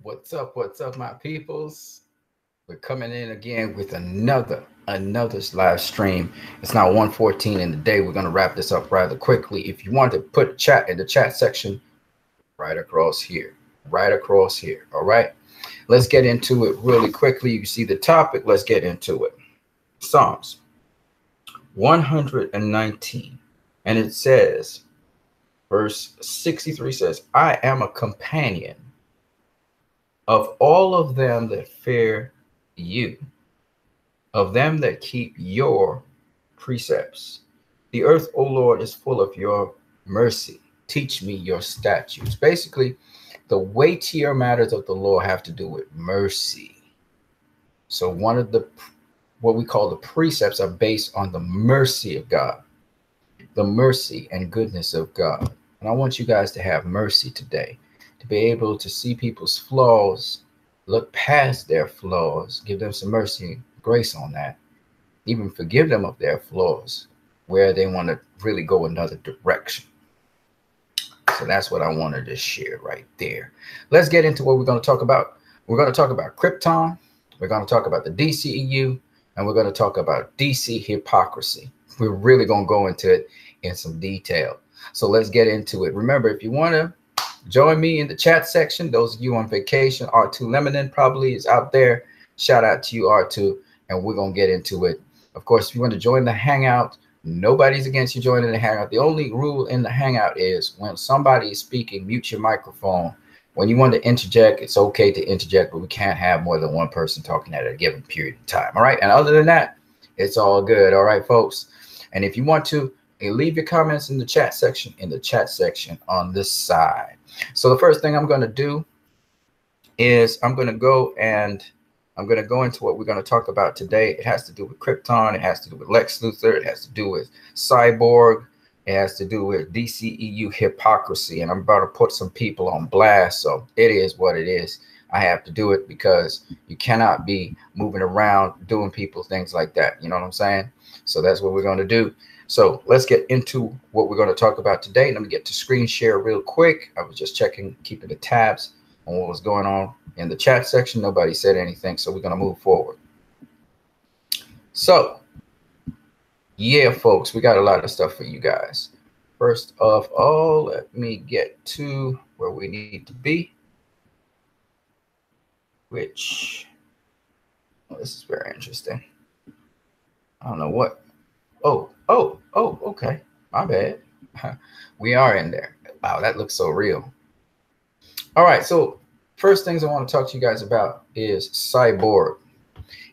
What's up, my peoples? We're coming in again with another live stream. It's now 1:14 in the day. We're gonna wrap this up rather quickly. If you want to put a chat in the chat section, right across here, right across here. All right. Let's get into it really quickly. You see the topic. Let's get into it. Psalms 119, and it says, verse 63 says, "I am a companion of all of them that fear you, of them that keep your precepts. The earth, O Lord, is full of your mercy. Teach me your statutes." Basically, the weightier matters of the law have to do with mercy. So one of the what we call the precepts are based on the mercy of God, the mercy and goodness of God. And I want you guys to have mercy today, to be able to see people's flaws, look past their flaws, give them some mercy and grace on that, even forgive them of their flaws where they want to really go another direction. So that's what I wanted to share right there. Let's get into what we're going to talk about. We're going to talk about Krypton. We're going to talk about the DCEU, and we're going to talk about DC hypocrisy. We're really going to go into it in some detail. So let's get into it. Remember, if you want to join me in the chat section, those of you on vacation, R2 Lemon probably is out there. Shout out to you, R2, and we're going to get into it. Of course, if you want to join the Hangout, nobody's against you joining the Hangout. The only rule in the Hangout is when somebody is speaking, mute your microphone. When you want to interject, it's okay to interject, but we can't have more than one person talking at a given period of time. All right. And other than that, it's all good. All right, folks. And if you want to, leave your comments in the chat section, on this side. So the first thing I'm going to do is I'm going to go into what we're going to talk about today. It has to do with Krypton. It has to do with Lex Luthor. It has to do with Cyborg. It has to do with DCEU hypocrisy. And I'm about to put some people on blast. So it is what it is. I have to do it because you cannot be moving around doing people things like that. You know what I'm saying? So that's what we're going to do. So let's get into what we're going to talk about today. Let me get to screen share real quick. I was just checking, keeping the tabs on what was going on in the chat section. Nobody said anything, so we're going to move forward. So, yeah, folks, we got a lot of stuff for you guys. First of all, let me get to where we need to be, which, well, this is very interesting. I don't know what. Oh, okay. My bad. We are in there. Wow, that looks so real. All right, so first things I want to talk to you guys about is Cyborg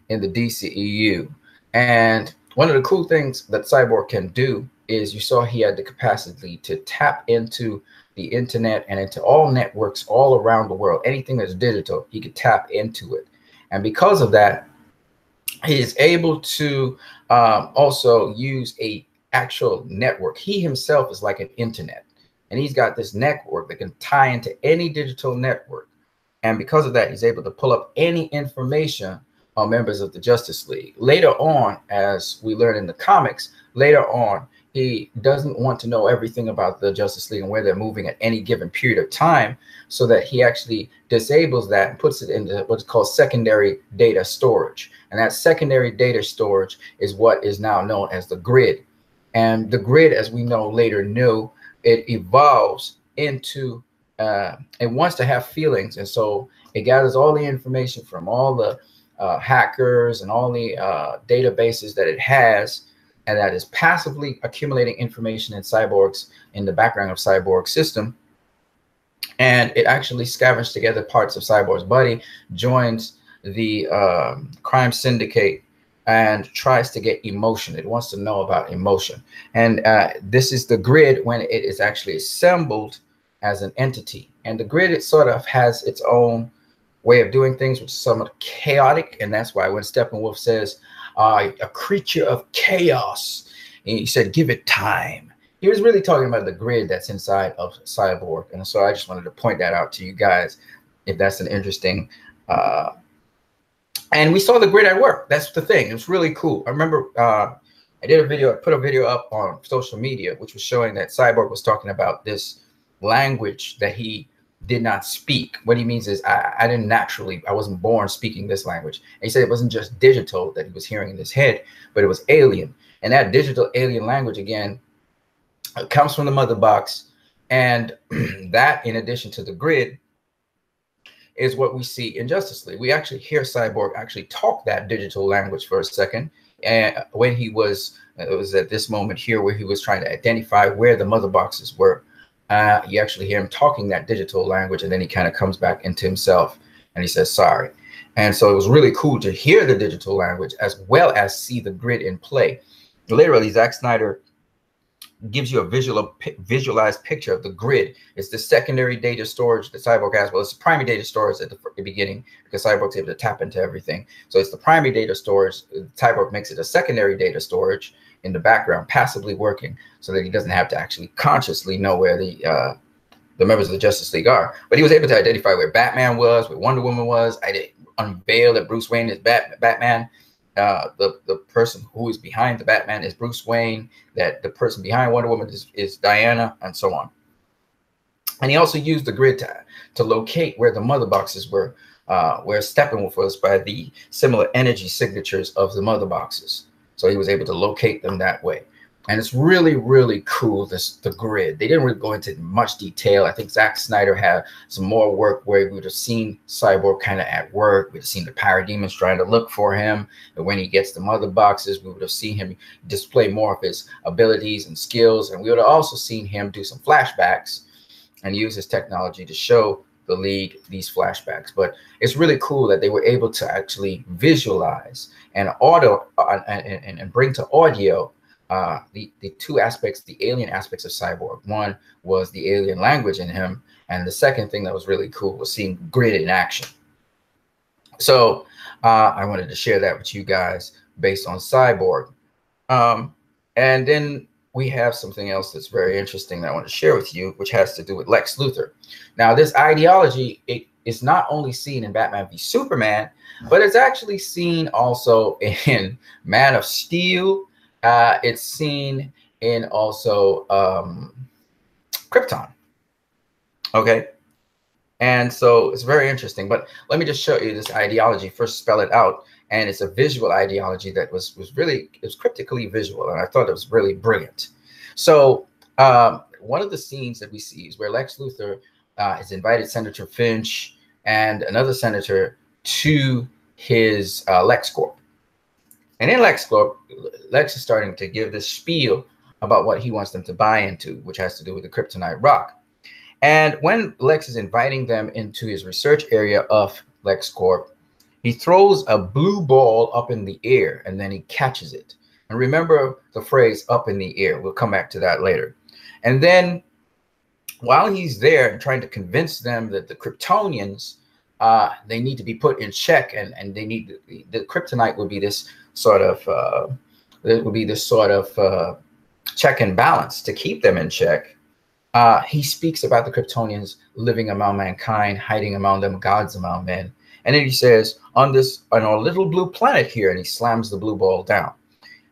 in the DCEU. And one of the cool things that Cyborg can do is you saw he had the capacity to tap into the internet and into all networks all around the world. Anything that's digital, he could tap into it. And because of that, he is able to also use a actual network. He himself is like an internet, and he's got this network that can tie into any digital network. And because of that, he's able to pull up any information on members of the Justice League. Later on, as we learn in the comics, later on, he doesn't want to know everything about the Justice League and where they're moving at any given period of time, so that he actually disables that and puts it into what's called secondary data storage. And that secondary data storage is what is now known as the grid. And the grid, as we know later, it evolves into, it wants to have feelings. And so it gathers all the information from all the hackers and all the databases that it has, and that is passively accumulating information in the background of Cyborg's system. And it actually scavenged together parts of Cyborg's body, joins the crime syndicate, and tries to get emotion. It wants to know about emotion. And this is the grid when it is actually assembled as an entity. And the grid, it sort of has its own way of doing things, which is somewhat chaotic. And that's why when Steppenwolf says, a creature of chaos, and he said, give it time, he was really talking about the grid that's inside of Cyborg. And so I just wanted to point that out to you guys, if that's an interesting and we saw the grid at work. That's the thing. It was really cool. I remember I put a video up on social media, which was showing that Cyborg was talking about this language that he did not speak. What he means is I didn't naturally, I wasn't born speaking this language. And he said it wasn't just digital that he was hearing in his head, but it was alien. And that digital alien language, again, comes from the mother box. And that, in addition to the grid, is what we see in Justice League. We actually hear Cyborg actually talk that digital language for a second. And when he was, it was at this moment here where he was trying to identify where the mother boxes were. You actually hear him talking that digital language, and then he kind of comes back into himself and he says, sorry. And so it was really cool to hear the digital language as well as see the grid in play. Literally, Zack Snyder gives you a visualized picture of the grid. It's the secondary data storage that Cyborg has. Well, it's the primary data storage at the beginning because Cyborg's able to tap into everything. So it's the primary data storage. Cyborg makes it a secondary data storage in the background, passively working, so that he doesn't have to actually consciously know where the members of the Justice League are. But he was able to identify where Batman was, where Wonder Woman was. I did unveil that Bruce Wayne is Batman. The person who is behind the Batman is Bruce Wayne, that the person behind Wonder Woman is Diana, and so on. And he also used the grid to locate where the mother boxes were, where Steppenwolf was by the similar energy signatures of the mother boxes. So he was able to locate them that way. And it's really, really cool, the grid. They didn't really go into much detail. I think Zack Snyder had some more work where we would have seen Cyborg kind of at work. We'd have seen the parademons trying to look for him. And when he gets the mother boxes, we would have seen him display more of his abilities and skills. And we would have also seen him do some flashbacks and use his technology to show the League these flashbacks. But it's really cool that they were able to actually visualize and and bring to audio the two aspects, the alien aspects of Cyborg. One was the alien language in him, and the second thing that was really cool was seeing grid in action. So I wanted to share that with you guys based on Cyborg. And then we have something else that's very interesting that I want to share with you, which has to do with Lex Luthor. Now, this ideology, it is not only seen in Batman v Superman, but it's actually seen also in Man of Steel. It's seen in also Krypton. Okay. And so it's very interesting. But let me just show you this ideology, first spell it out. And it's a visual ideology that was cryptically visual. And I thought it was really brilliant. So one of the scenes that we see is where Lex Luthor has invited Senator Finch and another senator to his LexCorp. And in LexCorp, Lex is starting to give this spiel about what he wants them to buy into, which has to do with the kryptonite rock. And when Lex is inviting them into his research area of LexCorp, he throws a blue ball up in the air and then he catches it. And remember the phrase up in the air. We'll come back to that later. And then while he's there trying to convince them that the Kryptonians, they need to be put in check, and they need the kryptonite would be this sort of check and balance to keep them in check. He speaks about the Kryptonians living among mankind, hiding among them, gods among men. And then he says, on our little blue planet here, and he slams the blue ball down.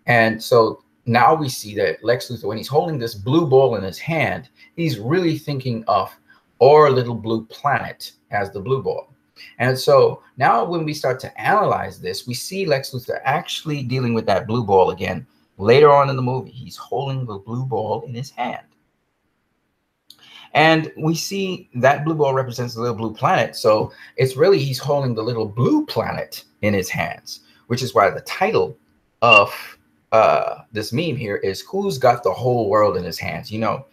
And so now we see that Lex Luthor, when he's holding this blue ball in his hand, he's really thinking of our little blue planet as the blue ball. And so now when we start to analyze this, we see Lex Luthor actually dealing with that blue ball again. Later on in the movie, he's holding the blue ball in his hand. And we see that blue ball represents the little blue planet. So it's really, he's holding the little blue planet in his hands, which is why the title of this meme here is Who's Got the Whole World in His Hands? You know,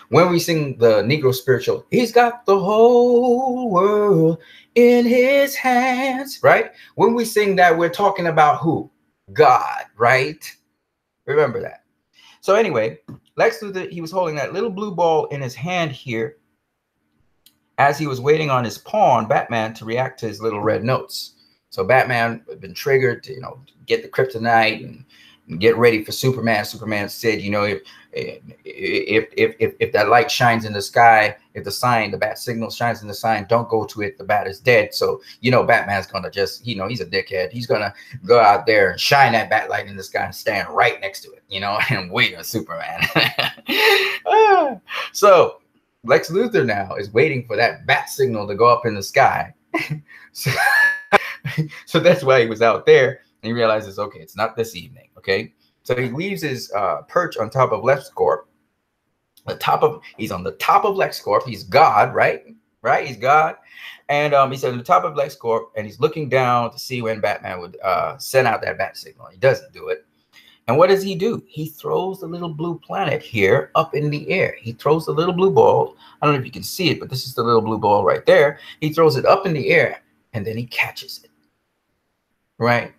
when we sing the Negro spiritual, he's got the whole world in his hands, right? When we sing that, we're talking about who? God, right? Remember that. So anyway, Lex Luthor, he was holding that little blue ball in his hand here as he was waiting on his pawn, Batman, to react to his little red notes. So Batman had been triggered to, get the kryptonite and get ready for Superman. Superman said, if that light shines in the sky, if the bat signal shines in the sign, don't go to it. The bat is dead. So, Batman's going to just, he's a dickhead. He's going to go out there and shine that bat light in the sky and stand right next to it, and wait on Superman. So Lex Luthor now is waiting for that bat signal to go up in the sky. so, so that's why he was out there, and he realizes, okay, it's not this evening. Okay, so he leaves his perch on top of LexCorp. He's on the top of LexCorp. He's God, right? He's God. And he's on the top of LexCorp, and he's looking down to see when Batman would send out that bat signal. He doesn't do it. And what does he do? He throws the little blue planet here up in the air. He throws the little blue ball. I don't know if you can see it, but this is the little blue ball right there. He throws it up in the air, and then he catches it. Right?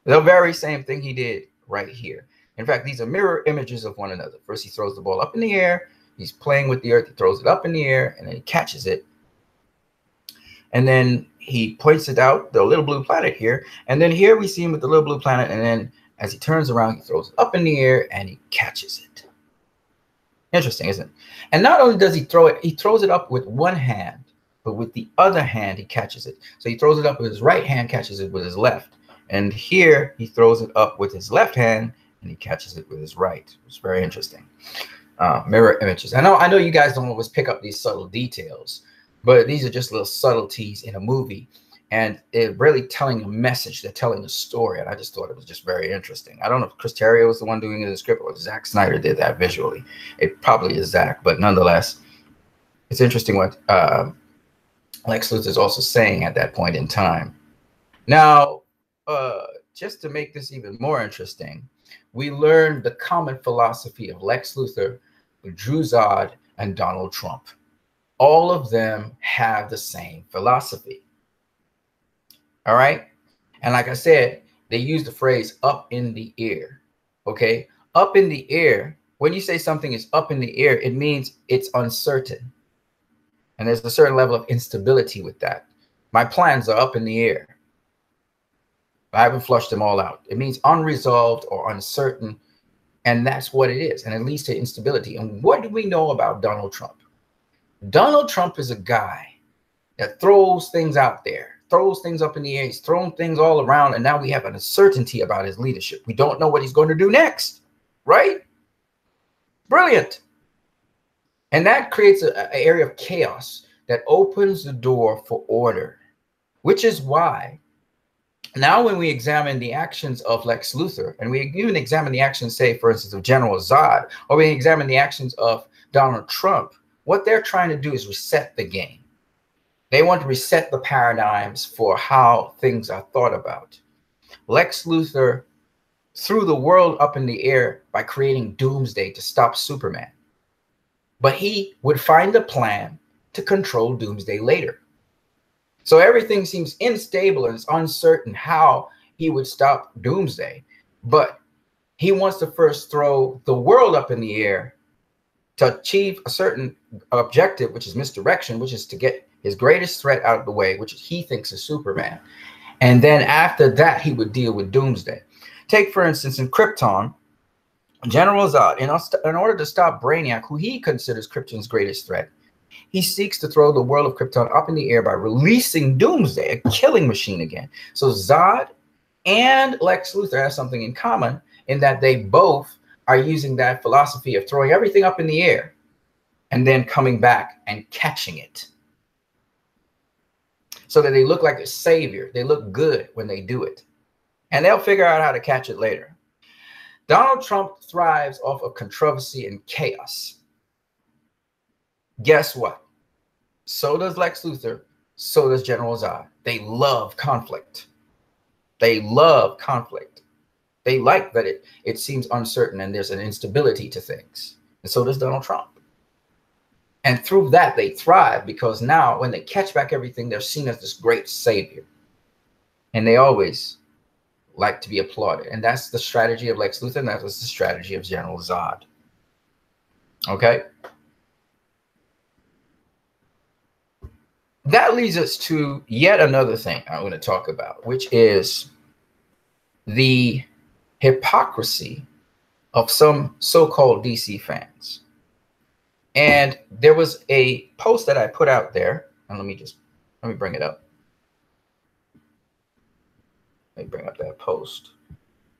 The very same thing he did right here. In fact, these are mirror images of one another. First, he throws the ball up in the air. He's playing with the earth. He throws it up in the air, and then he catches it. And then he points it out, the little blue planet here. And then here we see him with the little blue planet, and then as he turns around, he throws it up in the air and he catches it. Interesting, isn't it? And not only does he throw it, he throws it up with one hand, but with the other hand, he catches it. So he throws it up with his right hand, catches it with his left. And here he throws it up with his left hand and he catches it with his right. It's very interesting. Mirror images. I know you guys don't always pick up these subtle details, but these are just little subtleties in a movie. And it really telling a message, they're telling a story. And I just thought it was just very interesting. I don't know if Chris Terrio was the one doing the script or Zack Snyder did that visually. It probably is Zack, but nonetheless, it's interesting what Lex Luthor is also saying at that point in time. Now, just to make this even more interesting, we learned the common philosophy of Lex Luthor, Drew Zod, and Donald Trump. All of them have the same philosophy. All right. And like I said, they use the phrase up in the air. Okay. Up in the air. When you say something is up in the air, it means it's uncertain. And there's a certain level of instability with that. My plans are up in the air. I haven't flushed them all out. It means unresolved or uncertain. And that's what it is. And it leads to instability. And what do we know about Donald Trump? Donald Trump is a guy that throws things out there. Throws things up in the air. He's thrown things all around, and now we have an uncertainty about his leadership. We don't know what he's going to do next, right? Brilliant. And that creates an area of chaos that opens the door for order, which is why now when we examine the actions of Lex Luthor, and we even examine the actions, say, for instance, of General Zod, or we examine the actions of Donald Trump, what they're trying to do is reset the game. They want to reset the paradigms for how things are thought about. Lex Luthor threw the world up in the air by creating Doomsday to stop Superman. But he would find a plan to control Doomsday later. So everything seems unstable and it's uncertain how he would stop Doomsday. But he wants to first throw the world up in the air to achieve a certain objective, which is misdirection, which is to get his greatest threat out of the way, which he thinks is Superman. And then after that, he would deal with Doomsday. Take, for instance, in Krypton, General Zod, in order to stop Brainiac, who he considers Krypton's greatest threat, he seeks to throw the world of Krypton up in the air by releasing Doomsday, a killing machine again. So Zod and Lex Luthor have something in common in that they both are using that philosophy of throwing everything up in the air and then coming back and catching it, so that they look like a savior. They look good when they do it. And they'll figure out how to catch it later. Donald Trump thrives off of controversy and chaos. Guess what? So does Lex Luthor. So does General Zod. They love conflict. They love conflict. They like that it seems uncertain and there's an instability to things. And so does Donald Trump. And through that, they thrive because now when they catch back everything, they're seen as this great savior. And they always like to be applauded. And that's the strategy of Lex Luthor. And that was the strategy of General Zod. Okay. That leads us to yet another thing I want to talk about, which is the hypocrisy of some so-called DC fans. And there was a post that I put out there, and let me bring it up. Let me bring up that post.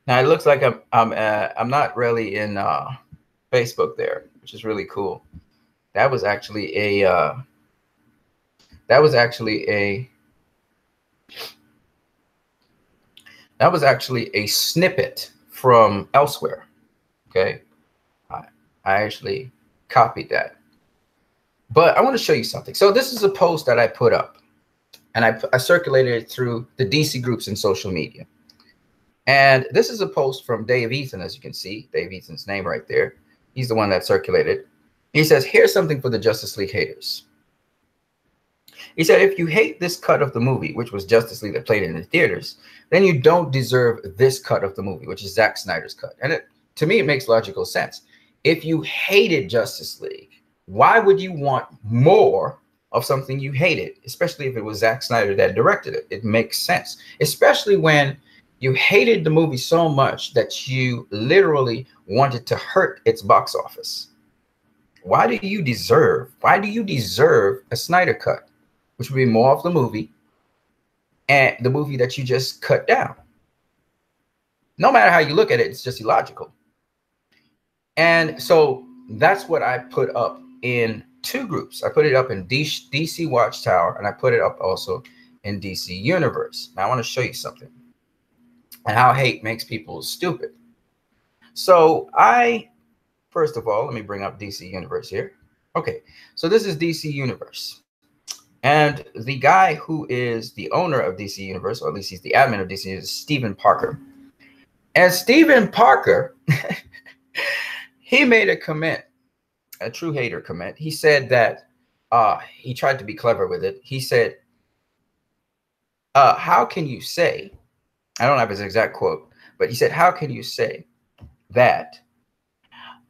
Now it looks like I'm not really in Facebook there, which is really cool. That was actually a that was actually a snippet from elsewhere. Okay, I actually copied that. But I want to show you something. So this is a post that I put up, and I circulated it through the DC groups in social media. And this is a post from Dave Eaton, as you can see, Dave Eaton's name right there. He's the one that circulated. He says, here's something for the Justice League haters. He said, if you hate this cut of the movie, which was Justice League that played in the theaters, then you don't deserve this cut of the movie, which is Zack Snyder's cut. And to me, it makes logical sense. If you hated Justice League, why would you want more of something you hated, especially if it was Zack Snyder that directed it? It makes sense, especially when you hated the movie so much that you literally wanted to hurt its box office. Why do you deserve a Snyder cut, which would be more of the movie and the movie that you just cut down? No matter how you look at it, it's just illogical. And so that's what I put up in two groups. I put it up in DC Watchtower, and I put it up also in DC Universe. Now I want to show you something and how hate makes people stupid. So first of all, let me bring up DC Universe here. Okay, so this is DC Universe. And the guy who is the owner of DC Universe, or at least he's the admin of DC Universe, is Stephen Parker. And Stephen Parker, he made a comment, a true hater comment. He said that he tried to be clever with it. He said, how can you say, I don't have his exact quote, but he said, how can you say that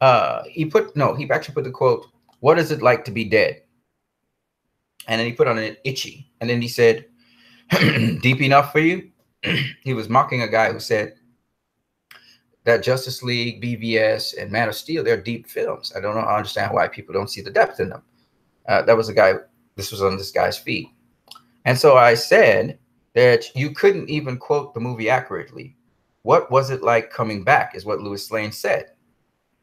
he actually put the quote, what is it like to be dead? And then he put on an itchy. And then he said, deep enough for you? He was mocking a guy who said that Justice League, BVS, and Man of Steel, they're deep films. I don't understand why people don't see the depth in them. That was a guy, this was on this guy's feed. And so I said that you couldn't even quote the movie accurately. What was it like coming back is what Louis Lane said.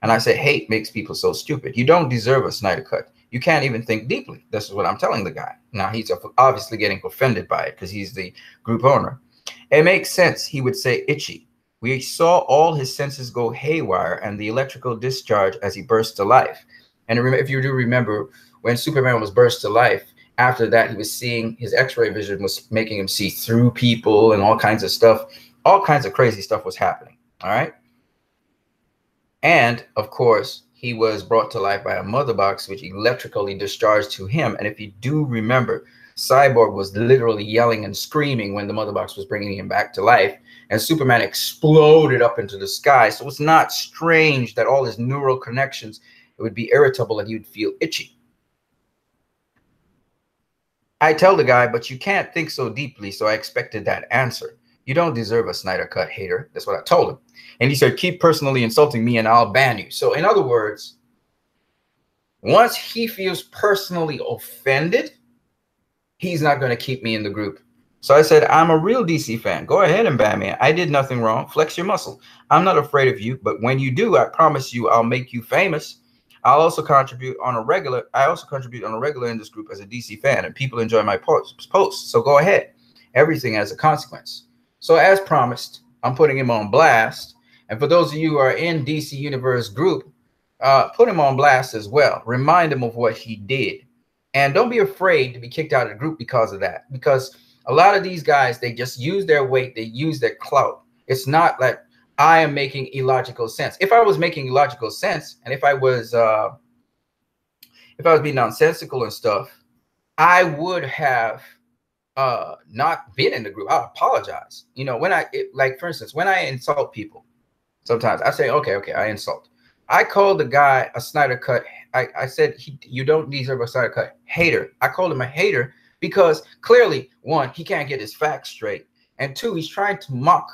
And I said, hate makes people so stupid. You don't deserve a Snyder cut. You can't even think deeply. This is what I'm telling the guy. Now, he's obviously getting offended by it because he's the group owner. It makes sense. He would say itchy. We saw all his senses go haywire and the electrical discharge as he burst to life. And if you do remember, when Superman was burst to life, after that, he was seeing his X-ray vision was making him see through people and all kinds of stuff. All kinds of crazy stuff was happening. All right. And of course, he was brought to life by a mother box, which electrically discharged to him. And if you do remember, Cyborg was literally yelling and screaming when the mother box was bringing him back to life. And Superman exploded up into the sky. So it's not strange that all his neural connections, it would be irritable and you'd feel itchy. I tell the guy, but you can't think so deeply. So I expected that answer. You don't deserve a Snyder cut, hater. That's what I told him. And he said, keep personally insulting me and I'll ban you. So in other words, once he feels personally offended, he's not going to keep me in the group. So I said, I'm a real DC fan. Go ahead and ban me. I did nothing wrong. Flex your muscle. I'm not afraid of you. But when you do, I promise you, I'll make you famous. I'll also contribute on a regular. I also contribute on a regular in this group as a DC fan, and people enjoy my posts. So go ahead. Everything has a consequence. So as promised, I'm putting him on blast. And for those of you who are in DC Universe group, put him on blast as well. Remind him of what he did. And don't be afraid to be kicked out of the group because of that. Because a lot of these guys, they just use their weight. They use their clout. It's not like I am making illogical sense. If I was making illogical sense, and if I was being nonsensical and stuff, I would have not been in the group. I apologize. You know, like for instance, when I insult people, sometimes I say, okay, I insult. I called the guy a Snyder cut. I said, you don't deserve a Snyder cut, hater. I called him a hater because clearly, one, he can't get his facts straight. And two, he's trying to mock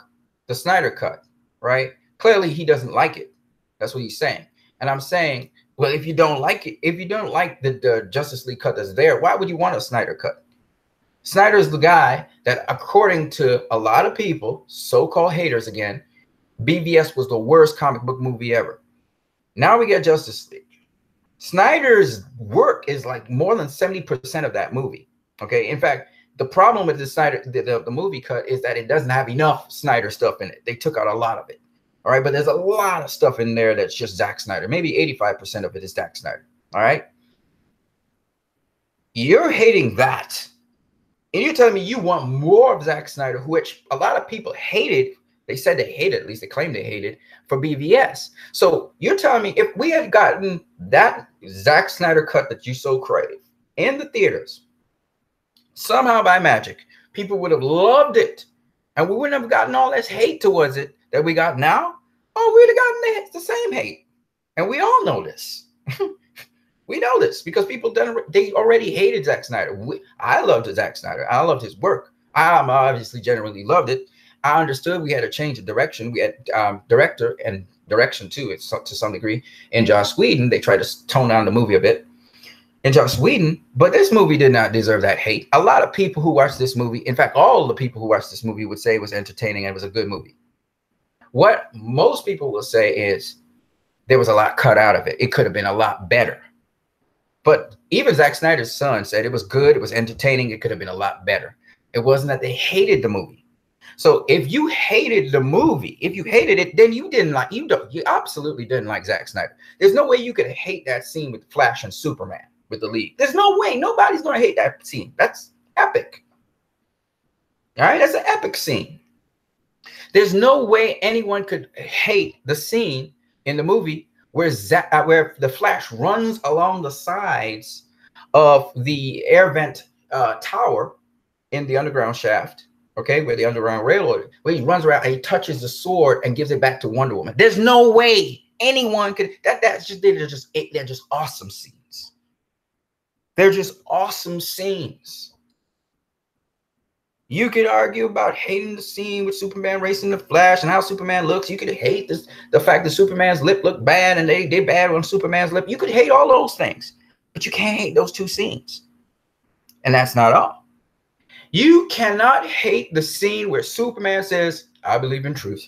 the Snyder cut, right? Clearly, he doesn't like it. That's what he's saying. And I'm saying, well, if you don't like it, if you don't like the Justice League cut that's there, why would you want a Snyder cut? Snyder is the guy that, according to a lot of people, so-called haters again, BVS was the worst comic book movie ever. Now we get Justice League. Snyder's work is like more than 70% of that movie. Okay. In fact, the problem with the Snyder, the movie cut is that it doesn't have enough Snyder stuff in it. They took out a lot of it. All right. But there's a lot of stuff in there that's just Zack Snyder. Maybe 85% of it is Zack Snyder. All right. You're hating that. And you're telling me you want more of Zack Snyder, which a lot of people hated. They said they hated, at least they claimed they hated, for BVS. So you're telling me if we had gotten that Zack Snyder cut that you so crave in the theaters, somehow by magic, people would have loved it. And we wouldn't have gotten all this hate towards it that we got now. Oh, we'd have gotten the same hate. And we all know this. We know this because people they already hated Zack Snyder. I loved Zack Snyder. I loved his work. I obviously generally loved it. I understood we had a change of direction. We had director and direction too, to some degree. In Joss Whedon, they tried to tone down the movie a bit. In Joss Whedon, but this movie did not deserve that hate. A lot of people who watched this movie, in fact, all the people who watched this movie would say it was entertaining and it was a good movie. What most people will say is there was a lot cut out of it. It could have been a lot better. But even Zack Snyder's son said it was good. It was entertaining. It could have been a lot better. It wasn't that they hated the movie. So if you hated the movie, if you hated it, then you absolutely didn't like Zack Snyder. There's no way you could hate that scene with Flash and Superman with the League. There's no way. Nobody's going to hate that scene. That's epic. All right. That's an epic scene. There's no way anyone could hate the scene in the movie where the Flash runs along the sides of the air vent tower in the underground shaft. Okay, where the underground railroad, where he runs around and he touches the sword and gives it back to Wonder Woman. There's no way anyone could. They're just awesome scenes. They're just awesome scenes. You could argue about hating the scene with Superman racing the Flash and how Superman looks. You could hate the fact that Superman's lip looked bad and they did bad on Superman's lip. You could hate all those things, but you can't hate those two scenes. And that's not all. You cannot hate the scene where Superman says, I believe in truth,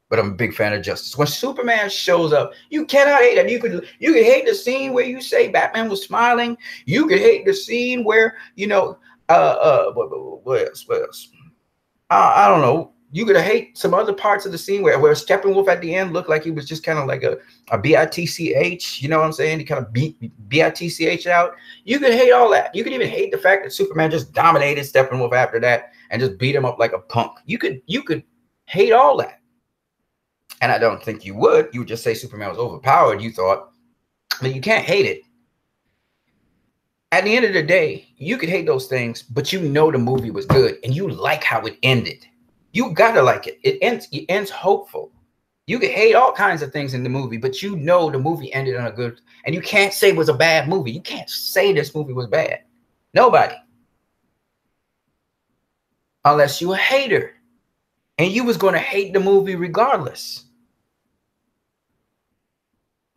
but I'm a big fan of justice. When Superman shows up, you cannot hate him. You could hate the scene where you say Batman was smiling. You could hate the scene where, what else? I don't know. You could hate some other parts of the scene where Steppenwolf at the end looked like he was just kind of like a bitch. You know what I'm saying? He kind of beat bitch out. You could hate all that. You could even hate the fact that Superman just dominated Steppenwolf after that and just beat him up like a punk. You could hate all that. And I don't think you would. You would just say Superman was overpowered, you thought. But you can't hate it. At the end of the day, you could hate those things, but you know the movie was good and you like how it ended. You gotta like it. It ends hopeful. You can hate all kinds of things in the movie, but you know the movie ended on a good, and you can't say it was a bad movie. You can't say this movie was bad. Nobody. Unless you're a hater. And you was going to hate the movie regardless.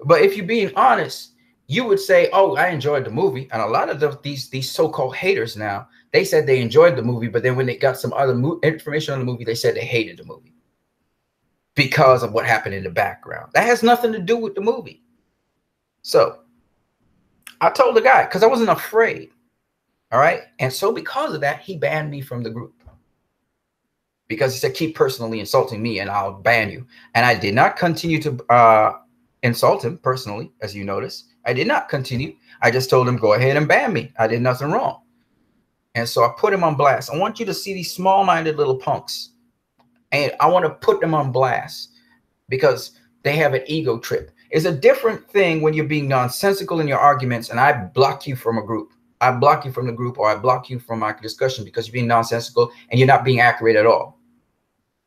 But if you're being honest, you would say, oh, I enjoyed the movie. And a lot of these so-called haters now, they said they enjoyed the movie, but then when they got some other information on the movie, they said they hated the movie because of what happened in the background. That has nothing to do with the movie. So I told the guy, because I wasn't afraid. All right. And so because of that, he banned me from the group. Because he said, keep personally insulting me and I'll ban you. And I did not continue to insult him personally, as you notice. I did not continue. I just told him, go ahead and ban me. I did nothing wrong. And so I put him on blast. I want you to see these small-minded little punks. And I want to put them on blast because they have an ego trip. It's a different thing when you're being nonsensical in your arguments and I block you from a group. I block you from the group or I block you from my discussion because you're being nonsensical and you're not being accurate at all.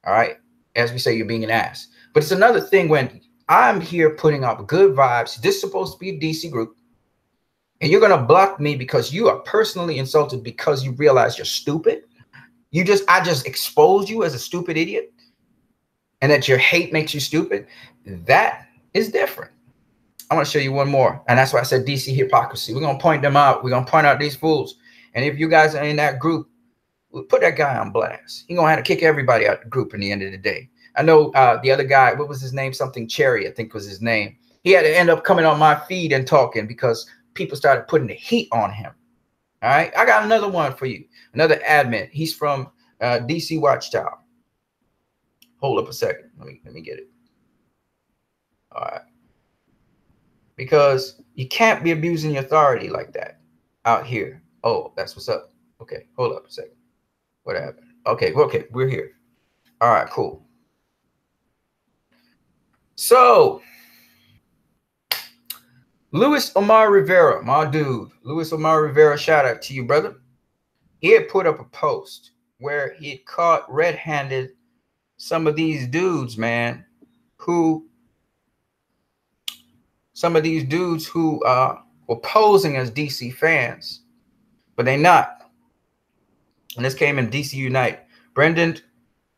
All right. As we say, you're being an ass. But it's another thing when I'm here putting up good vibes. This is supposed to be a DC group. And you're going to block me because you are personally insulted because you realize you're stupid. I just exposed you as a stupid idiot. And that your hate makes you stupid. That is different. I want to show you one more. And that's why I said DC hypocrisy. We're going to point them out. We're going to point out these fools. And if you guys are in that group, we'll put that guy on blast. He's going to have to kick everybody out of the group in the end of the day. I know the other guy, what was his name? Something Cherry, I think was his name. He had to end up coming on my feed and talking because people started putting the heat on him. All right, I got another one for you. Another admin. He's from DC Watchtower. Hold up a second. Let me get it. All right. Because you can't be abusing your authority like that out here. Oh, that's what's up. Okay, hold up a second. What happened? Okay, we're here. All right, cool. So, Luis Omar Rivera, my dude. Luis Omar Rivera, shout out to you, brother. He had put up a post where he had caught red-handed some of these dudes, man, who were posing as DC fans, but they're not. And this came in DC Unite. Brendan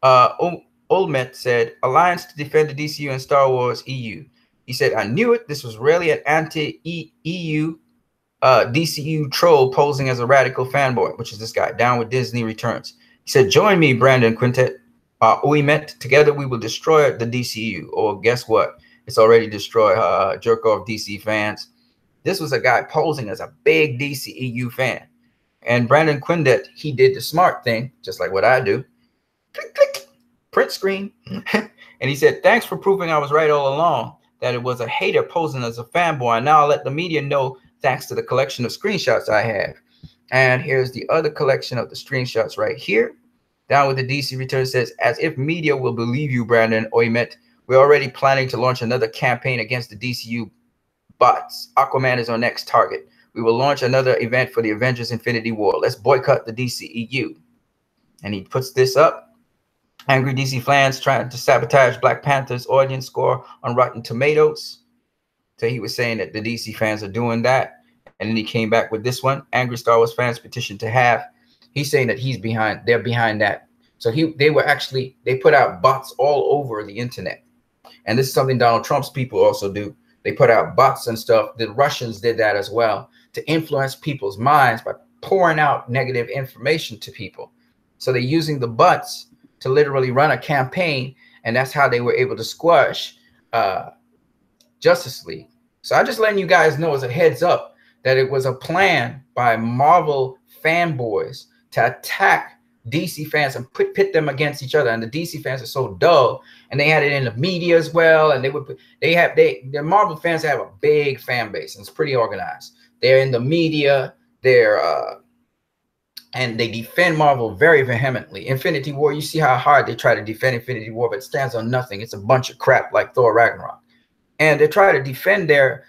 Olmet said, Alliance to defend the DCU and Star Wars EU. He said, I knew it. This was really an anti-EU DCU troll posing as a radical fanboy, which is this guy, Down with Disney Returns. He said, join me, Brandon Quintet. Olmet. Together we will destroy the DCU. Or guess what? It's already destroyed. Jerk off DC fans. This was a guy posing as a big DCEU fan. And Brandon Quindet, he did the smart thing, just like what I do. Click, click, print screen. And he said, thanks for proving I was right all along, that it was a hater posing as a fanboy. And now I'll let the media know thanks to the collection of screenshots I have. And here's the other collection of the screenshots right here. Down with the DC Return says, as if media will believe you, Brandon Oymet. We're already planning to launch another campaign against the DCU bots. Aquaman is our next target. We will launch another event for the Avengers Infinity War. Let's boycott the DCEU. And he puts this up. Angry DC fans trying to sabotage Black Panther's audience score on Rotten Tomatoes. So he was saying that the DC fans are doing that. And then he came back with this one. Angry Star Wars fans petition to have. He's saying that he's behind. They're behind that. So they put out bots all over the internet. And this is something Donald Trump's people also do. They put out bots and stuff. The Russians did that as well, to influence people's minds by pouring out negative information to people. So they're using the bots to literally run a campaign, and that's how they were able to squash Justice League. So I'm just letting you guys know as a heads up that it was a plan by Marvel fanboys to attack DC fans and pit them against each other. And the DC fans are so dull, and they had it in the media as well. And the Marvel fans have a big fan base, and it's pretty organized. They're in the media, and they defend Marvel very vehemently. Infinity War, you see how hard they try to defend Infinity War, but it stands on nothing. It's a bunch of crap like Thor Ragnarok. And they try to defend their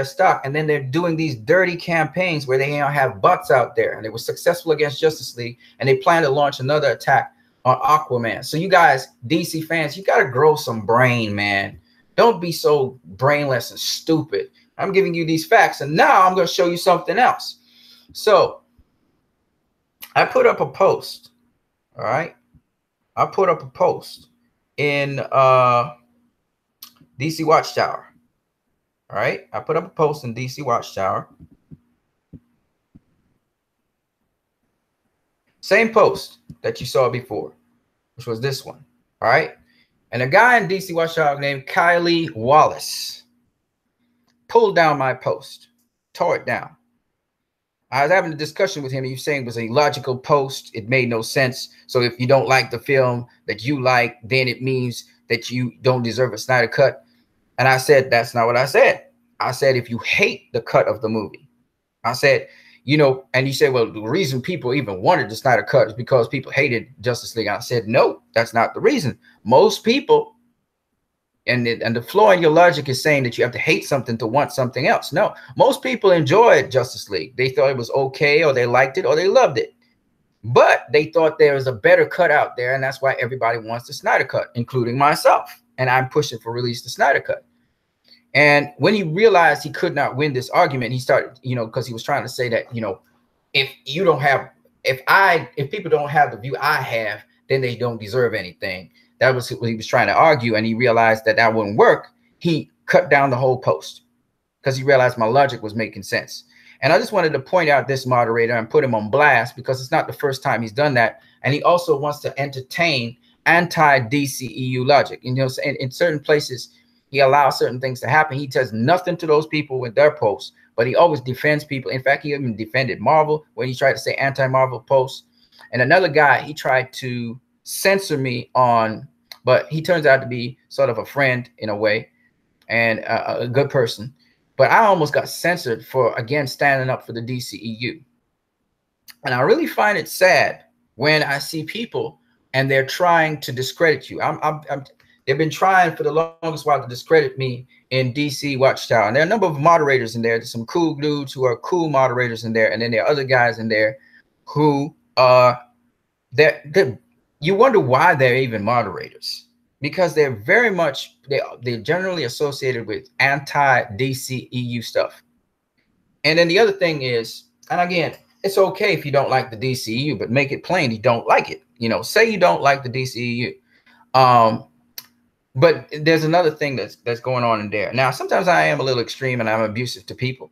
stock, and then they're doing these dirty campaigns where they have bots out there, and they were successful against Justice League, and they plan to launch another attack on Aquaman. So you guys, DC fans, you got to grow some brain, man. Don't be so brainless and stupid. I'm giving you these facts, and now I'm going to show you something else. So I put up a post, all right? I put up a post in DC Watchtower. All right, I put up a post in DC Watchtower. Same post that you saw before, which was this one. All right, and a guy in DC Watchtower named Kylie Wallace pulled down my post, tore it down. I was having a discussion with him. He was saying it was a illogical post. It made no sense. So if you don't like the film that you like, then it means that you don't deserve a Snyder Cut. And I said, that's not what I said. I said, if you hate the cut of the movie, I said, you know, and you said, well, the reason people even wanted the Snyder Cut is because people hated Justice League. I said, no, that's not the reason. Most people, and the flaw in your logic is saying that you have to hate something to want something else. No, most people enjoyed Justice League. They thought it was okay, or they liked it, or they loved it. But they thought there was a better cut out there, and that's why everybody wants the Snyder Cut, including myself. And I'm pushing for release the Snyder Cut. And when he realized he could not win this argument, he started, you know, because he was trying to say that, you know, if people don't have the view I have, then they don't deserve anything. That was what he was trying to argue. And he realized that that wouldn't work. He cut down the whole post because he realized my logic was making sense. And I just wanted to point out this moderator and put him on blast, because it's not the first time he's done that. And he also wants to entertain anti-DCEU logic. And, you know, in certain places, He allows certain things to happen. He does nothing to those people with their posts, but he always defends people. In fact, he even defended Marvel when he tried to say anti-Marvel posts. And another guy, he tried to censor me on, but he turns out to be sort of a friend in a way and a good person. But I almost got censored for, again, standing up for the DCEU. And I really find it sad when I see people and they're trying to discredit you. They've been trying for the longest while to discredit me in DC Watchtower. And there are a number of moderators in there. There's some cool dudes who are cool moderators in there. And then there are other guys in there who are, you wonder why they're even moderators. Because they're very much, they're generally associated with anti-DCEU stuff. And then the other thing is, and again, it's okay if you don't like the DCEU, but make it plain you don't like it. You know, say you don't like the DCEU. But there's another thing that's going on in there. Now, sometimes I am a little extreme and I'm abusive to people.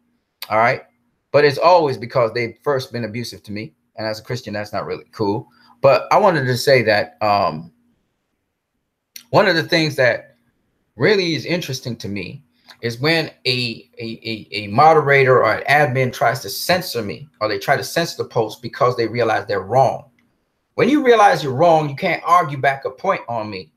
All right. But it's always because they've first been abusive to me. And as a Christian, that's not really cool. But I wanted to say that one of the things that really is interesting to me is when a moderator or an admin tries to censor me, or they try to censor the post because they realize they're wrong. When you realize you're wrong, you can't argue back a point on me.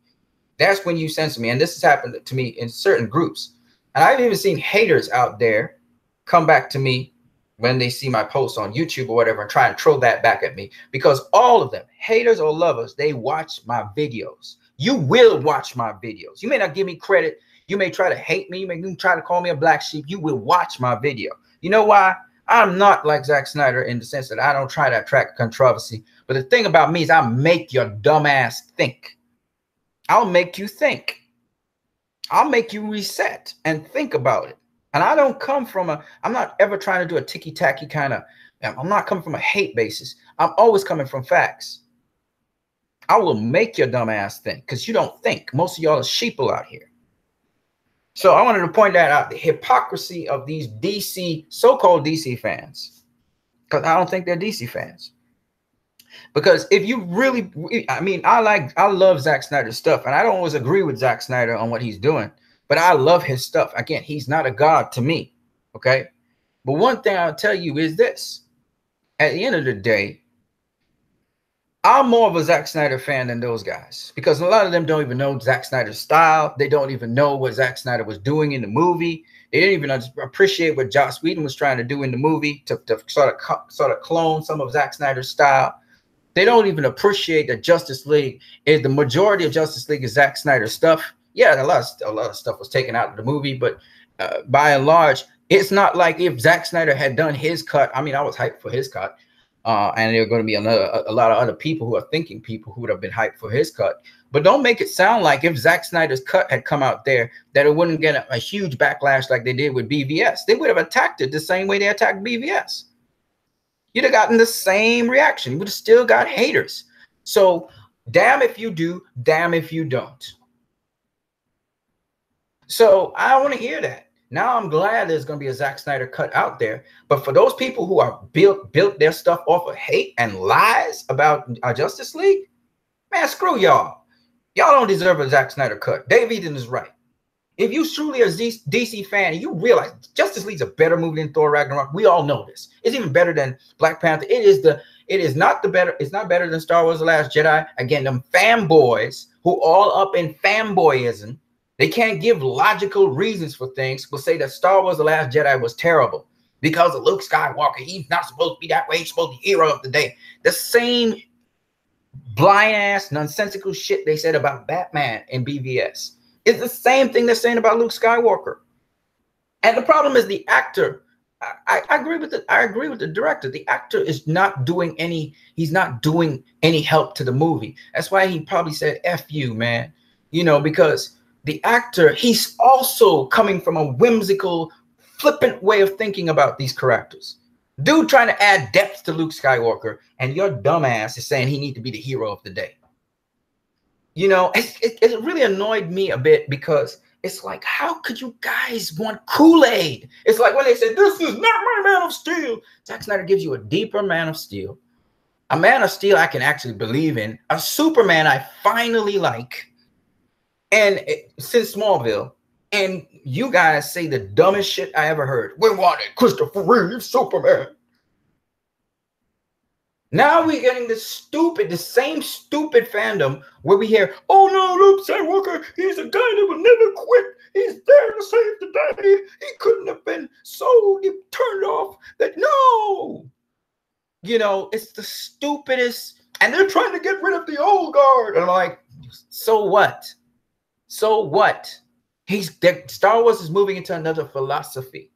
That's when you censor me. And this has happened to me in certain groups. And I've even seen haters out there come back to me when they see my posts on YouTube or whatever and try and throw that back at me, because all of them, haters or lovers, they watch my videos. You will watch my videos. You may not give me credit. You may try to hate me. You may try to call me a black sheep. You will watch my video. You know why? I'm not like Zack Snyder in the sense that I don't try to attract controversy. But the thing about me is I make your dumb ass think. I'll make you think. I'll make you reset and think about it. And I don't come from I'm not ever trying to do a ticky-tacky kind of, I'm not coming from a hate basis. I'm always coming from facts. I will make your dumb ass think, because you don't think. Most of y'all are sheeple out here. So I wanted to point that out, the hypocrisy of these DC, so-called DC fans, because I don't think they're DC fans. Because if you really, I mean, I love Zack Snyder's stuff, and I don't always agree with Zack Snyder on what he's doing, but I love his stuff. Again, he's not a god to me, okay? But one thing I'll tell you is this. At the end of the day, I'm more of a Zack Snyder fan than those guys, because a lot of them don't even know Zack Snyder's style. They don't even know what Zack Snyder was doing in the movie. They didn't even appreciate what Joss Whedon was trying to do in the movie to sort of clone some of Zack Snyder's style. They don't even appreciate that Justice League is the majority of Justice League is Zack Snyder stuff. Yeah, a lot of stuff was taken out of the movie, but by and large, it's not like if Zack Snyder had done his cut. I mean, I was hyped for his cut, and there are going to be a lot of other people who are thinking people who would have been hyped for his cut. But don't make it sound like if Zack Snyder's cut had come out there, that it wouldn't get a huge backlash like they did with BVS. They would have attacked it the same way they attacked BVS. You'd have gotten the same reaction. You would have still got haters. So damn if you do, damn if you don't. So I want to hear that. Now I'm glad there's going to be a Zack Snyder cut out there. But for those people who are built their stuff off of hate and lies about our Justice League, man, screw y'all. Y'all don't deserve a Zack Snyder cut. Dave Eden is right. If you truly are a DC fan and you realize Justice League's a better movie than Thor Ragnarok, we all know this. It's even better than Black Panther. It's not better than Star Wars: The Last Jedi. Again, them fanboys who all up in fanboyism, they can't give logical reasons for things, will say that Star Wars: The Last Jedi was terrible because of Luke Skywalker. He's not supposed to be that way. He's supposed to be the hero of the day. The same blind ass nonsensical shit they said about Batman in BVS. It's the same thing they're saying about Luke Skywalker. And the problem is the actor. I agree with the director. The actor is not doing any, he's not doing any help to the movie. That's why he probably said F you, man. You know, because the actor, he's also coming from a whimsical, flippant way of thinking about these characters. Dude trying to add depth to Luke Skywalker, and your dumbass is saying he needs to be the hero of the day. You know, it really annoyed me a bit, because it's like, how could you guys want Kool-Aid? It's like when they said, this is not my Man of Steel. Zack Snyder gives you a deeper Man of Steel. A Man of Steel I can actually believe in. A Superman I finally like. And since Smallville, And you guys say the dumbest shit I ever heard. We wanted Christopher Reeve, Superman. Now we're getting the same stupid fandom where we hear, oh no, Luke Skywalker, he's a guy that will never quit. He's there to save the day. He couldn't have been so turned off that no. You know, it's the stupidest. And they're trying to get rid of the old guard. And I'm like, so what? So what? Star Wars is moving into another philosophy.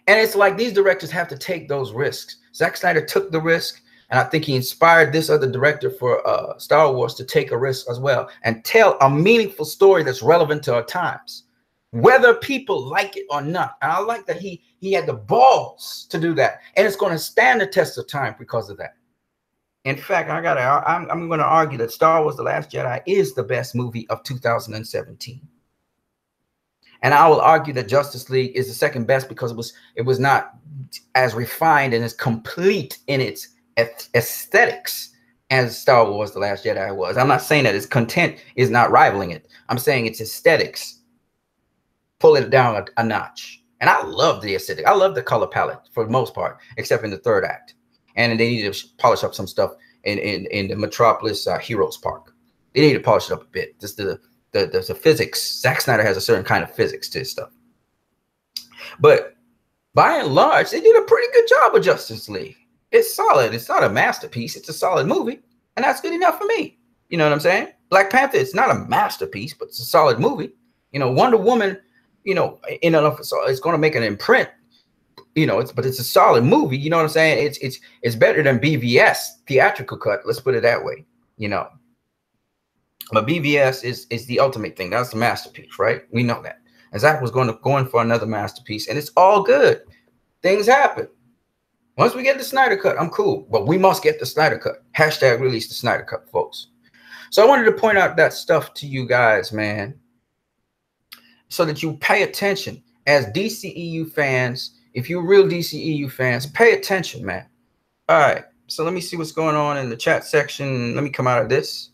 And it's like these directors have to take those risks. Zack Snyder took the risk, and I think he inspired this other director for Star Wars to take a risk as well and tell a meaningful story that's relevant to our times, whether people like it or not. And I like that he had the balls to do that, and it's going to stand the test of time because of that. In fact, I'm going to argue that Star Wars: The Last Jedi is the best movie of 2017. And I will argue that Justice League is the second best because it was not as refined and as complete in its aesthetics as Star Wars: The Last Jedi was. I'm not saying that its content is not rivaling it. I'm saying its aesthetics pull it down a notch. And I love the aesthetic. I love the color palette for the most part, except in the third act. And they need to polish up some stuff in the Metropolis Heroes Park. They need to polish it up a bit. Just the physics. Zack Snyder has a certain kind of physics to his stuff. But by and large, they did a pretty good job of Justice League. It's solid. It's not a masterpiece. It's a solid movie. And that's good enough for me. You know what I'm saying? Black Panther, it's not a masterpiece, but it's a solid movie. You know, Wonder Woman, you know, in and of itself, it's going to make an imprint. You know, but it's a solid movie. You know what I'm saying? It's better than BVS theatrical cut. Let's put it that way. You know, but BVS is the ultimate thing. That's the masterpiece, right? We know that. And Zach was going for another masterpiece, and it's all good. Things happen. Once we get the Snyder cut, I'm cool. But we must get the Snyder cut. Hashtag release the Snyder cut, folks. So I wanted to point out that stuff to you guys, man, so that you pay attention as DCEU fans. If you're real DCEU fans, pay attention, man. All right. So let me see what's going on in the chat section. Let me come out of this.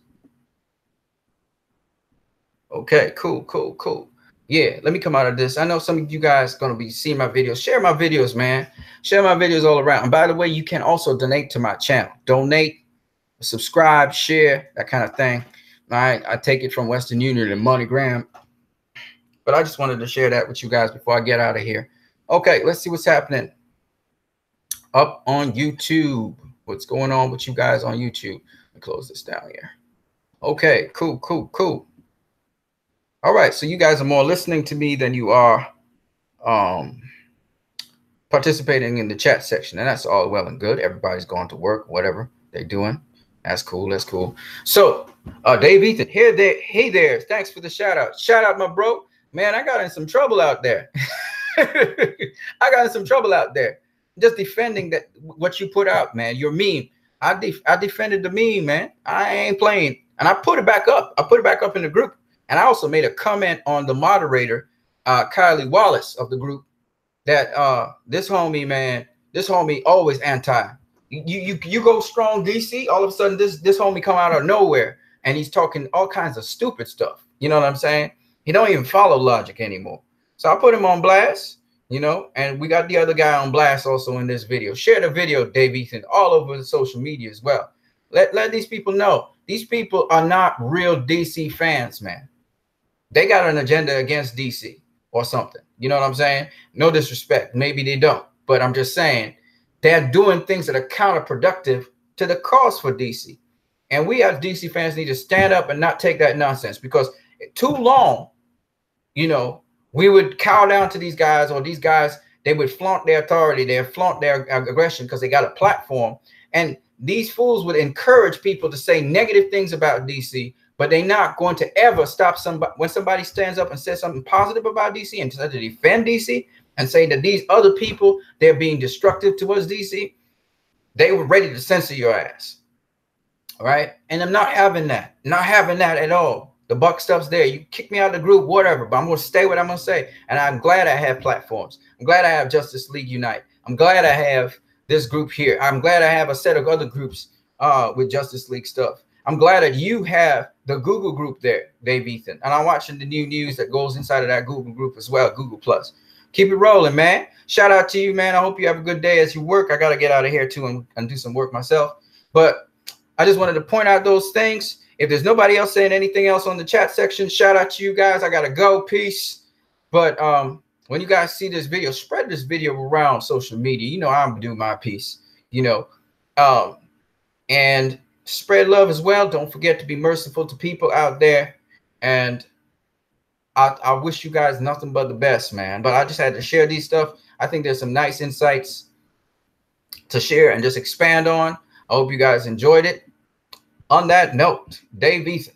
Okay, cool. Yeah, let me come out of this. I know some of you guys are going to be seeing my videos. Share my videos, man. Share my videos all around. And by the way, you can also donate to my channel. Donate, subscribe, share, that kind of thing. All right, I take it from Western Union and MoneyGram. But I just wanted to share that with you guys before I get out of here. Okay, let's see what's happening up on YouTube. What's going on with you guys on YouTube? Let me close this down here. Okay, cool. All right, so you guys are more listening to me than you are participating in the chat section, and that's all well and good. Everybody's going to work, whatever they're doing. That's cool. That's cool. So, Dave Ethan, hey there. Thanks for the shout out. Shout out, my bro. Man, I got in some trouble out there. I got in some trouble out there. Just defending that what you put out, man. Your meme. I defended the meme, man. I ain't playing, and I put it back up. I put it back up in the group. And I also made a comment on the moderator, Kylie Wallace of the group, that this homie, man, this homie always anti. You go strong DC, all of a sudden this homie come out of nowhere and he's talking all kinds of stupid stuff. You know what I'm saying? He don't even follow logic anymore. So I put him on blast, you know, and we got the other guy on blast also in this video. Share the video, Dave Ethan, all over the social media as well. Let these people know. These people are not real DC fans, man. They got an agenda against DC or something. You know what I'm saying? No disrespect. Maybe they don't. But I'm just saying they're doing things that are counterproductive to the cause for DC. And we as DC fans need to stand up and not take that nonsense, because too long, you know, we would cow down to these guys, or these guys, they would flaunt their authority. They would flaunt their aggression because they got a platform. And these fools would encourage people to say negative things about DC. But they're not going to ever stop somebody when somebody stands up and says something positive about DC and tries to defend DC and say that these other people, they're being destructive towards DC. They were ready to censor your ass. All right. And I'm not having that. Not having that at all. The buck stuff's there. You kick me out of the group, whatever. But I'm going to say what I'm going to say. And I'm glad I have platforms. I'm glad I have Justice League Unite. I'm glad I have this group here. I'm glad I have a set of other groups with Justice League stuff. I'm glad that you have the Google group there, Dave Ethan. And I'm watching the new news that goes inside of that Google group as well, Google Plus. Keep it rolling, man. Shout out to you, man. I hope you have a good day as you work. I got to get out of here too and do some work myself. But I just wanted to point out those things. If there's nobody else saying anything else on the chat section, shout out to you guys. I got to go. Peace. But when you guys see this video, spread this video around social media. You know, I'm doing my piece, you know, and spread love as well. Don't forget to be merciful to people out there. And I wish you guys nothing but the best, man. But I just had to share these stuff. I think there's some nice insights to share and just expand on. I hope you guys enjoyed it. On that note, Dave Ethan,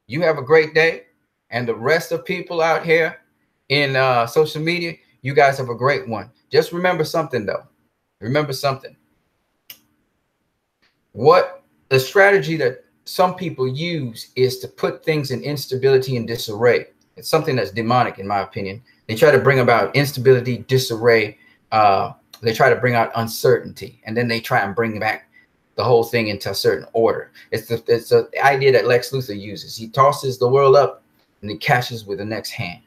you have a great day. And the rest of people out here in social media, you guys have a great one. Just remember something, though. Remember something. What the strategy that some people use is to put things in instability and disarray. It's something that's demonic, in my opinion. They try to bring about instability, disarray. They try to bring out uncertainty, and then they try and bring back the whole thing into a certain order. It's the idea that Lex Luthor uses. He tosses the world up and he catches with the next hand,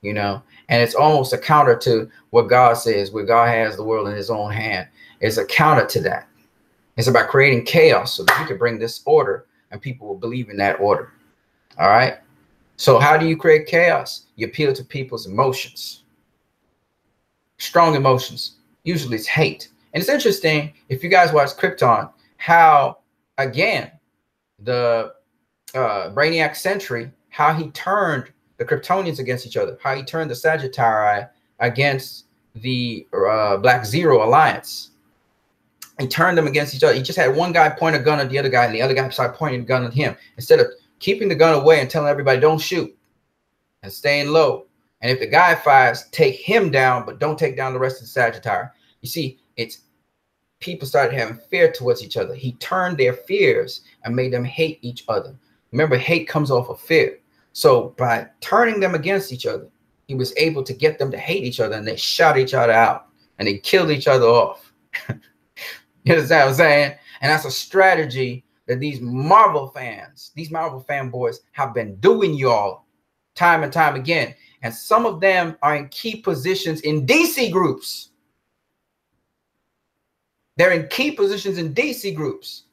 you know, and it's almost a counter to what God says, where God has the world in his own hand. It's a counter to that. It's about creating chaos so that you can bring this order and people will believe in that order. All right. So how do you create chaos? You appeal to people's emotions, strong emotions. Usually it's hate. And it's interesting, if you guys watch Krypton, how, again, the Brainiac Sentry, how he turned the Kryptonians against each other, how he turned the Sagittarii against the Black Zero Alliance. He turned them against each other. He just had one guy point a gun at the other guy, and the other guy started pointing a gun at him. Instead of keeping the gun away and telling everybody, don't shoot, and staying low. And if the guy fires, take him down, but don't take down the rest of the Sagittarius. You see, it's people started having fear towards each other. He turned their fears and made them hate each other. Remember, hate comes off of fear. So by turning them against each other, he was able to get them to hate each other, and they shot each other out and they killed each other off. You understand what I'm saying? And that's a strategy that these Marvel fans, these Marvel fanboys have been doing, y'all, time and time again. And some of them are in key positions in DC groups. They're in key positions in DC groups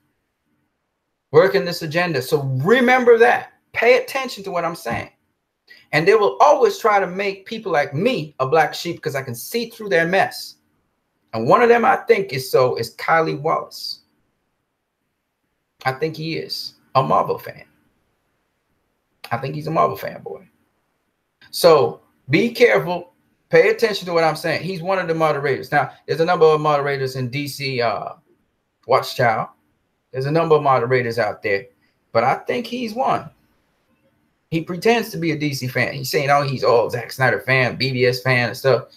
working this agenda. So remember that. Pay attention to what I'm saying. And they will always try to make people like me a black sheep because I can see through their mess. And one of them I think is Kylie Wallace. I think he is a Marvel fan. I think he's a Marvel fanboy. So be careful. Pay attention to what I'm saying. He's one of the moderators. Now, there's a number of moderators in DC Watchtower. There's a number of moderators out there. But I think he's one. He pretends to be a DC fan. He's saying, oh, he's all Zack Snyder fan, BBS fan and stuff.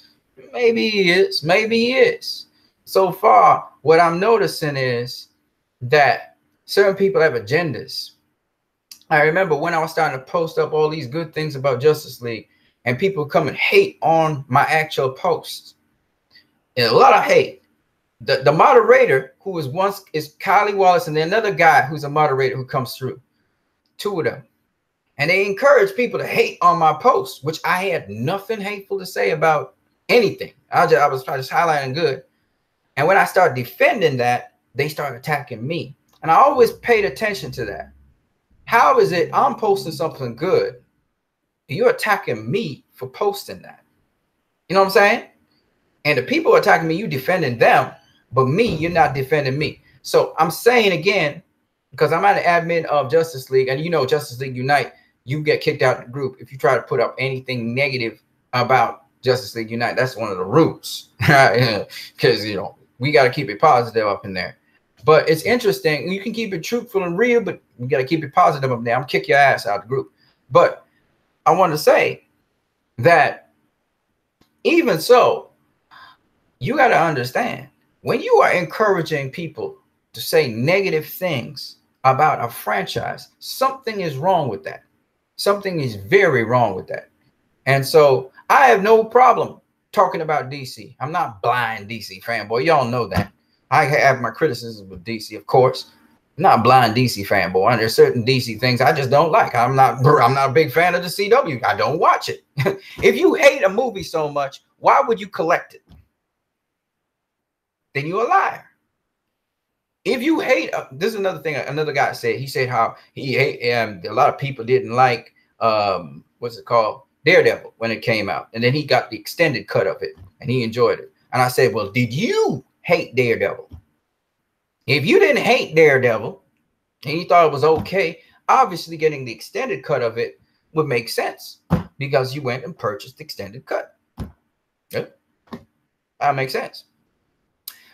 Maybe he is. Maybe he is. So far, what I'm noticing is that certain people have agendas. I remember when I was starting to post up all these good things about Justice League, and people come and hate on my actual posts. And a lot of hate. The moderator who was once is Kylie Wallace, and then another guy who's a moderator who comes through. Two of them. And they encourage people to hate on my posts, which I had nothing hateful to say about anything. I was just highlighting good. And when I started defending that, they started attacking me. And I always paid attention to that. How is it I'm posting something good, you're attacking me for posting that? You know what I'm saying? And the people attacking me, you defending them, but me, you're not defending me. So I'm saying again, because I'm not an admin of Justice League, and you know Justice League Unite, you get kicked out of the group if you try to put up anything negative about Justice League Unite. That's one of the rules. Because, you know, we got to keep it positive up in there. But it's interesting. You can keep it truthful and real, but you got to keep it positive up there. I'm kick your ass out of the group. But I want to say that even so, you got to understand, when you are encouraging people to say negative things about a franchise, something is wrong with that. Something is very wrong with that. And so I have no problem talking about DC. I'm not blind DC fanboy. Y'all know that. I have my criticisms of DC, of course. I'm not a blind DC fanboy. And there's certain DC things I just don't like. I'm not a big fan of the CW. I don't watch it. If you hate a movie so much, why would you collect it? Then you're a liar. If you hate, this is another thing. Another guy said. He said how he hate, a lot of people didn't like what's it called, Daredevil, when it came out, and then he got the extended cut of it and he enjoyed it. And I said, well, did you hate Daredevil? If you didn't hate Daredevil and you thought it was okay, obviously getting the extended cut of it would make sense because you went and purchased the extended cut. Yeah, that makes sense.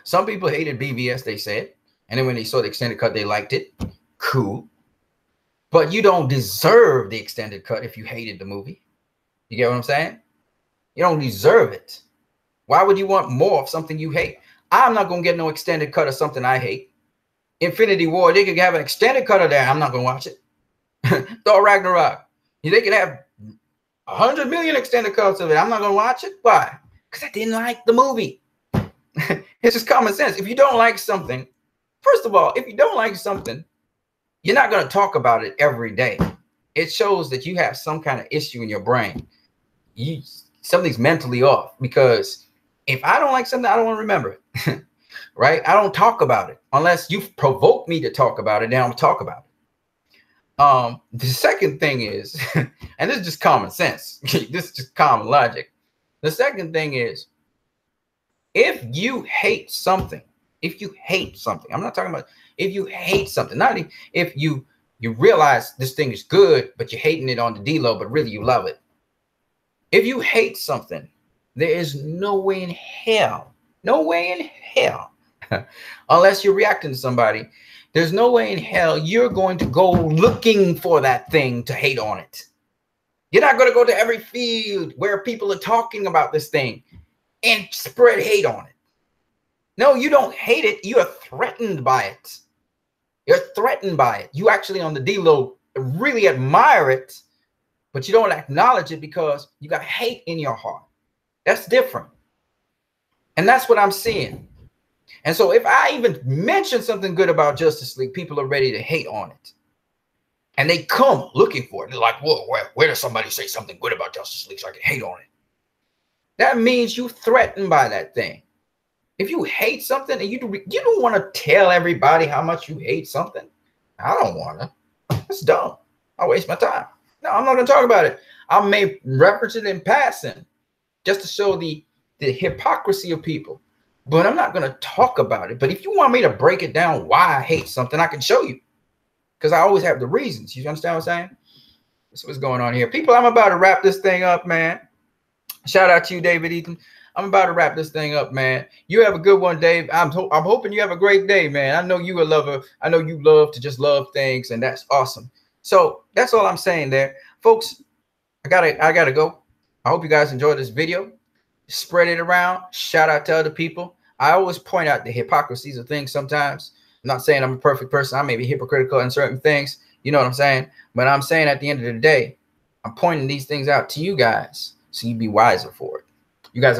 Some people hated BVS, they said, and then when they saw the extended cut, they liked it. Cool. But you don't deserve the extended cut if you hated the movie. You get what I'm saying? You don't deserve it. Why would you want more of something you hate? I'm not going to get no extended cut of something I hate. Infinity War, they could have an extended cut of that. I'm not going to watch it. Thor Ragnarok, they could have 100 million extended cuts of it. I'm not going to watch it. Why? Because I didn't like the movie. It's just common sense. If you don't like something, first of all, if you don't like something, you're not going to talk about it every day. It shows that you have some kind of issue in your brain. Something's mentally off, because if I don't like something, I don't want to remember it. Right? I don't talk about it unless you've provoked me to talk about it. Then I'll talk about it. The second thing is, and this is just common sense. This is just common logic. The second thing is, if you hate something, I'm not talking about if you hate something, not if you realize this thing is good, but you're hating it on the D-low, but really you love it. If you hate something, there is no way in hell, unless you're reacting to somebody, there's no way in hell you're going to go looking for that thing to hate on it. You're not going to go to every field where people are talking about this thing and spread hate on it. No, you don't hate it. You are threatened by it. You're threatened by it. You actually on the D-low really admire it, but you don't acknowledge it because you got hate in your heart. That's different. And that's what I'm seeing. And so if I even mention something good about Justice League, people are ready to hate on it. And they come looking for it. They're like, whoa, where does somebody say something good about Justice League so I can hate on it? That means you're threatened by that thing. If you hate something and you don't want to tell everybody how much you hate something, I don't want to. That's dumb. I waste my time. No, I'm not going to talk about it. I may reference it in passing just to show the hypocrisy of people. But I'm not going to talk about it. But if you want me to break it down why I hate something, I can show you. Because I always have the reasons. You understand what I'm saying? That's what's going on here. People, I'm about to wrap this thing up, man. Shout out to you, David Ethan. I'm about to wrap this thing up, man. You have a good one, Dave. I'm hoping you have a great day, man. I know you a lover. I know you love to just love things, and that's awesome. So that's all I'm saying there. Folks, I gotta go. I hope you guys enjoyed this video. Spread it around. Shout out to other people. I always point out the hypocrisies of things sometimes. I'm not saying I'm a perfect person. I may be hypocritical in certain things. You know what I'm saying? But I'm saying at the end of the day, I'm pointing these things out to you guys so you be wiser for it. You guys